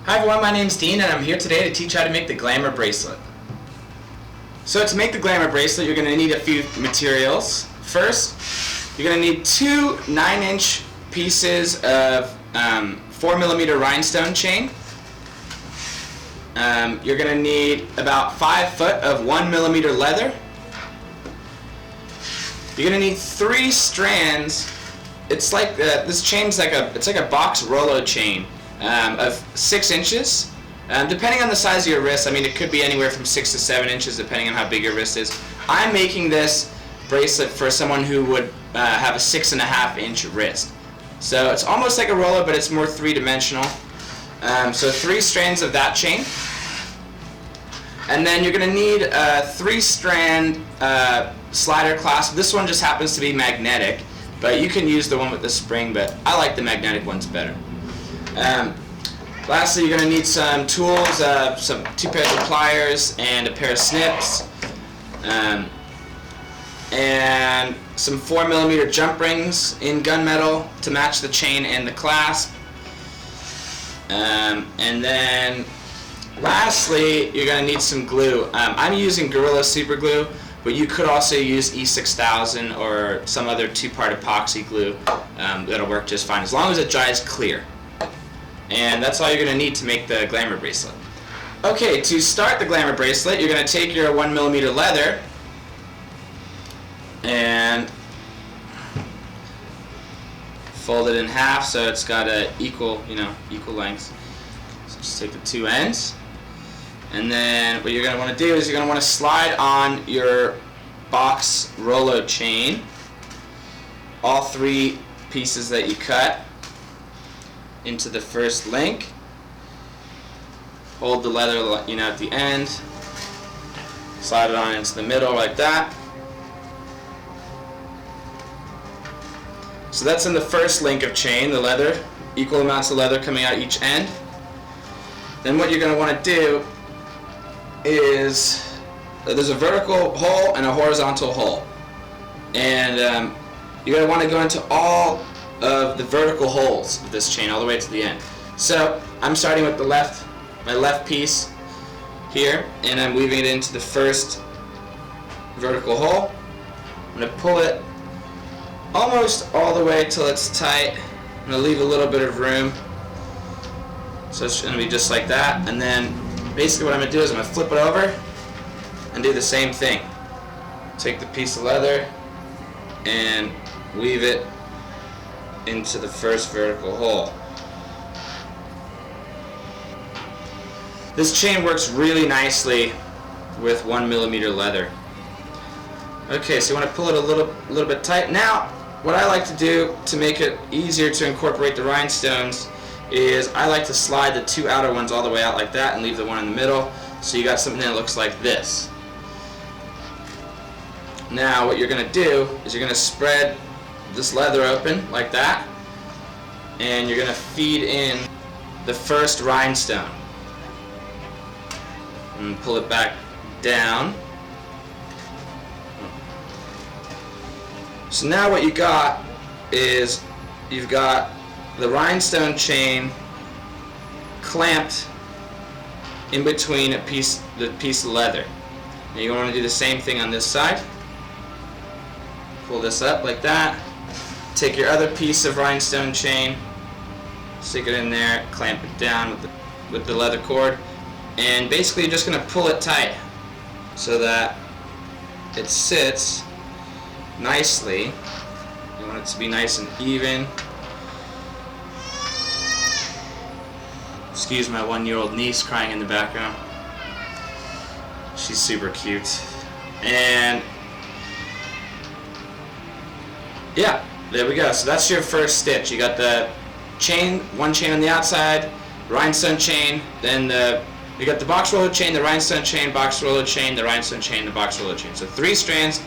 Hi everyone, my name's Dean and I'm here today to teach how to make the Glamour Bracelet. So to make the Glamour Bracelet, you're going to need a few materials. First, you're going to need two 9-inch pieces of 4mm rhinestone chain. You're going to need about 5 foot of 1mm leather. You're going to need 3 strands. It's like this chain's like a box Rolo chain of 6 inches. Depending on the size of your wrist, I mean it could be anywhere from 6 to 7 inches depending on how big your wrist is. I'm making this bracelet for someone who would have a 6.5-inch wrist. So it's almost like a Rolo, but it's more three-dimensional. So 3 strands of that chain. And then you're going to need a 3-strand slider clasp. This one just happens to be magnetic, but you can use the one with the spring, but I like the magnetic ones better. Lastly, you're going to need some tools, 2 pairs of pliers and a pair of snips, and some 4mm jump rings in gunmetal to match the chain and the clasp. And then lastly, you're going to need some glue. I'm using Gorilla Super Glue, but you could also use E6000 or some other 2-part epoxy glue. That'll work just fine as long as it dries clear. And that's all you're going to need to make the Glamour Bracelet. Okay, to start the Glamour Bracelet, you're going to take your 1mm leather and fold it in half so it's got equal lengths. So just take the 2 ends. And then what you're going to want to do is you're going to want to slide on your box Rolo chain, all 3 pieces that you cut, into the first link. Hold the leather at the end, slide it on into the middle like that. So that's in the first link of chain, the leather, equal amounts of leather coming out each end. Then what you're going to want to do is there's a vertical hole and a horizontal hole, and you're going to want to go into all of the vertical holes of this chain all the way to the end. So I'm starting with my left piece here, and I'm weaving it into the first vertical hole. I'm going to pull it almost all the way till it's tight. I'm going to leave a little bit of room, so it's going to be just like that. And then basically what I'm going to do is I'm going to flip it over and do the same thing. Take the piece of leather and weave it into the first vertical hole. This chain works really nicely with 1mm leather. Okay, so you want to pull it a little bit tight. Now, what I like to do to make it easier to incorporate the rhinestones is I like to slide the 2 outer ones all the way out like that and leave the one in the middle, so you got something that looks like this. Now what you're going to do is you're going to spread this leather open like that, and you're going to feed in the first rhinestone and pull it back down. So now what you got is you've got the rhinestone chain clamped in between the piece of leather. And you want to do the same thing on this side. Pull this up like that. Take your other piece of rhinestone chain, stick it in there, clamp it down with the leather cord, and basically you're just going to pull it tight so that it sits nicely. You want it to be nice and even. Excuse my 1-year-old niece crying in the background. She's super cute. And yeah, there we go. So that's your first stitch. You got the chain, 1 chain on the outside, rhinestone chain, then you got the box Rolo chain, the rhinestone chain, box Rolo chain, the rhinestone chain, the box Rolo chain. So 3 strands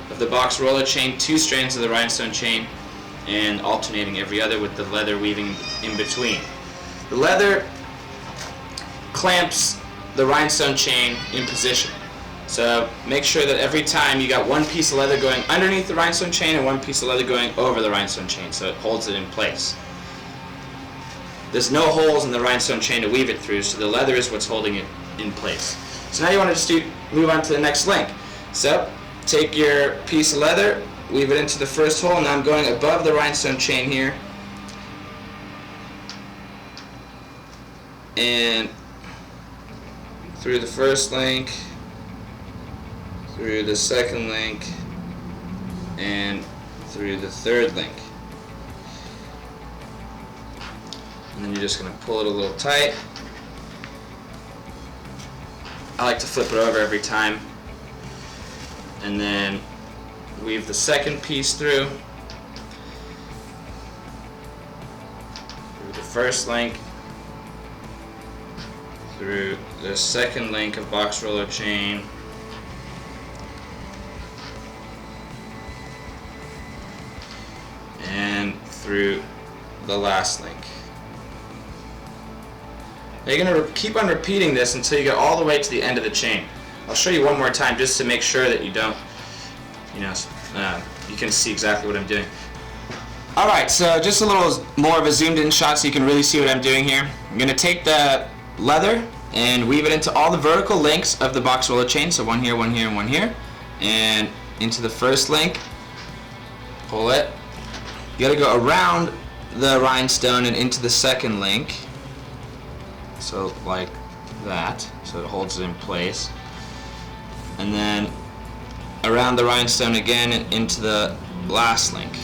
of the box Rolo chain, 2 strands of the rhinestone chain, and alternating every other with the leather weaving in between. The leather clamps the rhinestone chain in position. So make sure that every time you got 1 piece of leather going underneath the rhinestone chain and 1 piece of leather going over the rhinestone chain, so it holds it in place. there's no holes in the rhinestone chain to weave it through, so the leather is what's holding it in place. So now you want to just move on to the next link. So take your piece of leather, weave it into the first hole, and now I'm going above the rhinestone chain here, and through the first link, through the second link, and through the third link. And then you're just going to pull it a little tight. I like to flip it over every time, and then weave the second piece through the first link, through the second link of box Rolo chain, and through the last link. Now you're going to keep on repeating this until you get all the way to the end of the chain. I'll show you one more time just to make sure that you don't, you can see exactly what I'm doing. Alright, so just a little more of a zoomed in shot so you can really see what I'm doing here. I'm going to take the leather and weave it into all the vertical links of the box Rolo chain, so one here, one here, and one here, and into the first link, pull it. You got to go around the rhinestone and into the second link, so like that, so it holds it in place, and then around the rhinestone again and into the last link.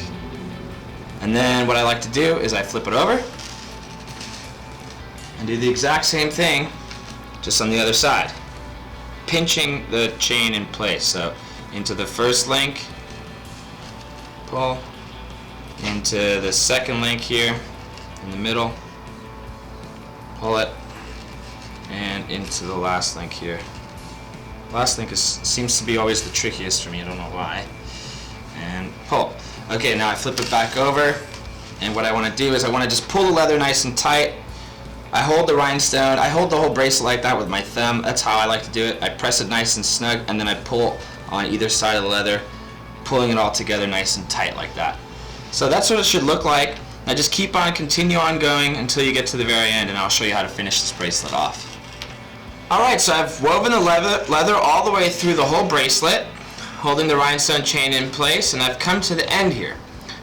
And then what I like to do is I flip it over and do the exact same thing just on the other side, pinching the chain in place. So into the first link, pull, into the second link here in the middle, pull it, and into the last link here. Last link seems to be always the trickiest for me, I don't know why. And pull. Okay, now I flip it back over, and what I want to do is I want to just pull the leather nice and tight. I hold the rhinestone, I hold the whole bracelet like that with my thumb. That's how I like to do it. I press it nice and snug, and then I pull on either side of the leather, pulling it all together nice and tight like that. So that's what it should look like. Now just continue on going until you get to the very end, and I'll show you how to finish this bracelet off. Alright, so I've woven the leather all the way through the whole bracelet, holding the rhinestone chain in place, and I've come to the end here.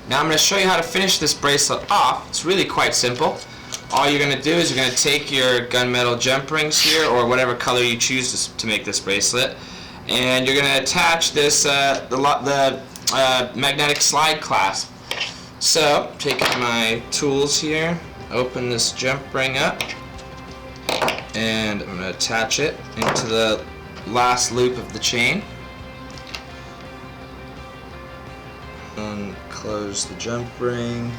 Now I'm going to show you how to finish this bracelet off. It's really quite simple. All you're going to do is you're going to take your gunmetal jump rings here, or whatever color you choose to make this bracelet, and you're going to attach this the magnetic slide clasp. So, taking my tools here, open this jump ring up, and I'm going to attach it into the last loop of the chain. And close the jump ring.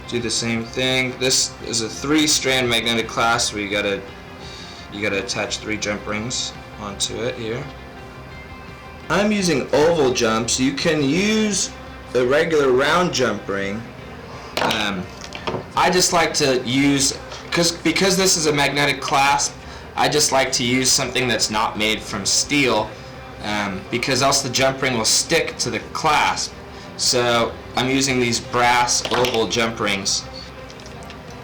Do the same thing. This is a 3-strand magnetic clasp where you gotta attach 3 jump rings onto it here. I'm using oval jumps. You can use a regular round jump ring. I just like to use, because this is a magnetic clasp, I just like to use something that's not made from steel, because else the jump ring will stick to the clasp. So I'm using these brass oval jump rings.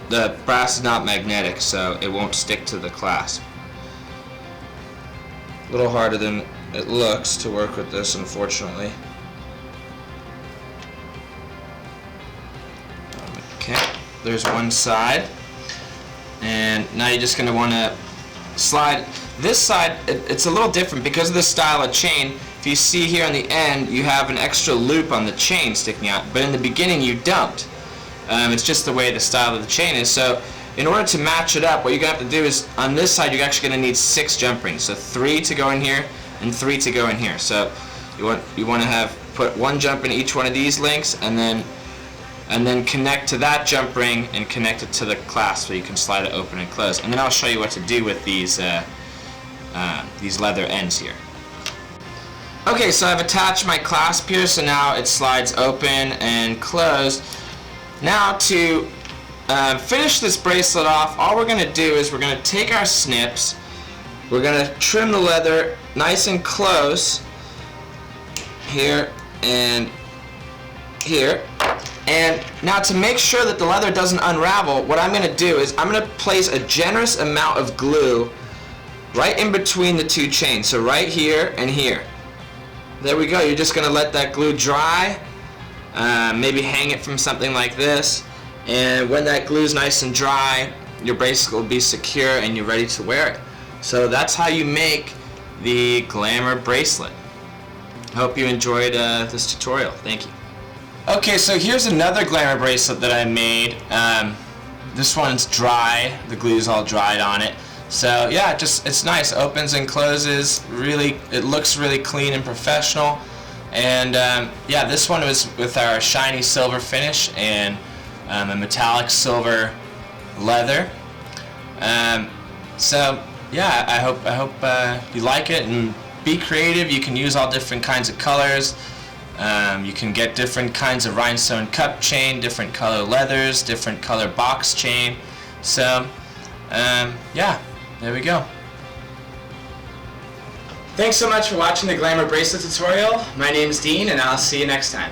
The brass is not magnetic, so it won't stick to the clasp. A little harder than it looks to work with this, unfortunately. Okay, there's one side, and now you're just going to want to slide this side. It's a little different because of the style of chain. If you see here on the end, you have an extra loop on the chain sticking out, but in the beginning you don't. It's just the way the style of the chain is. So in order to match it up, what you're going to have to do is, on this side you're actually going to need 6 jump rings. So 3 to go in here and 3 to go in here. So you want to put 1 jump in each one of these links, and then connect to that jump ring and connect it to the clasp so you can slide it open and close. And then I'll show you what to do with these leather ends here. Okay, so I've attached my clasp here, so now it slides open and closed. Now to finish this bracelet off, all we're going to do is we're going to take our snips, we're going to trim the leather nice and close here, and here. And now to make sure that the leather doesn't unravel, what I'm going to do is I'm going to place a generous amount of glue right in between the two chains. So right here and here. There we go. You're just going to let that glue dry. Maybe hang it from something like this. And when that glue is nice and dry, your bracelet will be secure and you're ready to wear it. So that's how you make the Glamour bracelet. I hope you enjoyed this tutorial. Thank you. Okay, so here's another Glamour bracelet that I made. This one's dry. The glue's all dried on it. So yeah, it's nice. Opens and closes. Really, it looks really clean and professional. And yeah, this one was with our shiny silver finish and a metallic silver leather. So yeah, I hope you like it and be creative. You can use all different kinds of colors. You can get different kinds of rhinestone cup chain, different color leathers, different color box chain. So yeah, there we go. Thanks so much for watching the Glamour Bracelet tutorial. My name is Dean and I'll see you next time.